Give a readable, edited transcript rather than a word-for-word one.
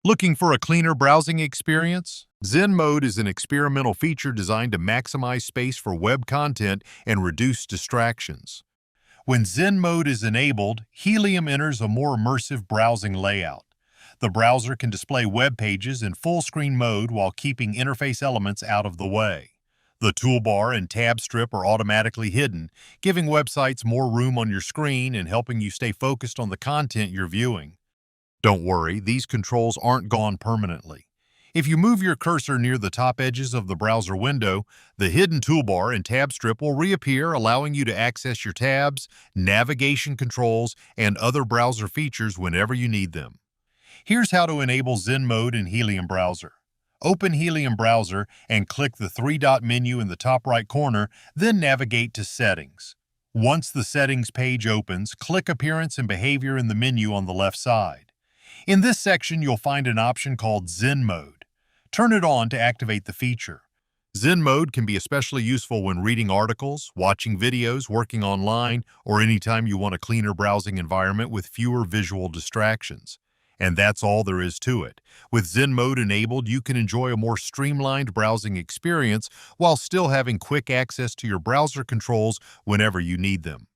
Looking for a cleaner browsing experience? Zen Mode is an experimental feature designed to maximize space for web content and reduce distractions. When Zen Mode is enabled, Helium enters a more immersive browsing layout. The browser can display web pages in full-screen mode while keeping interface elements out of the way. The toolbar and tab strip are automatically hidden, giving websites more room on your screen and helping you stay focused on the content you're viewing. Don't worry, these controls aren't gone permanently. If you move your cursor near the top edges of the browser window, the hidden toolbar and tab strip will reappear, allowing you to access your tabs, navigation controls, and other browser features whenever you need them. Here's how to enable Zen Mode in Helium Browser. Open Helium Browser and click the three-dot menu in the top right corner, then navigate to Settings. Once the Settings page opens, click Appearance and Behavior in the menu on the left side. In this section, you'll find an option called Zen Mode. Turn it on to activate the feature. Zen Mode can be especially useful when reading articles, watching videos, working online, or anytime you want a cleaner browsing environment with fewer visual distractions. And that's all there is to it. With Zen Mode enabled, you can enjoy a more streamlined browsing experience while still having quick access to your browser controls whenever you need them.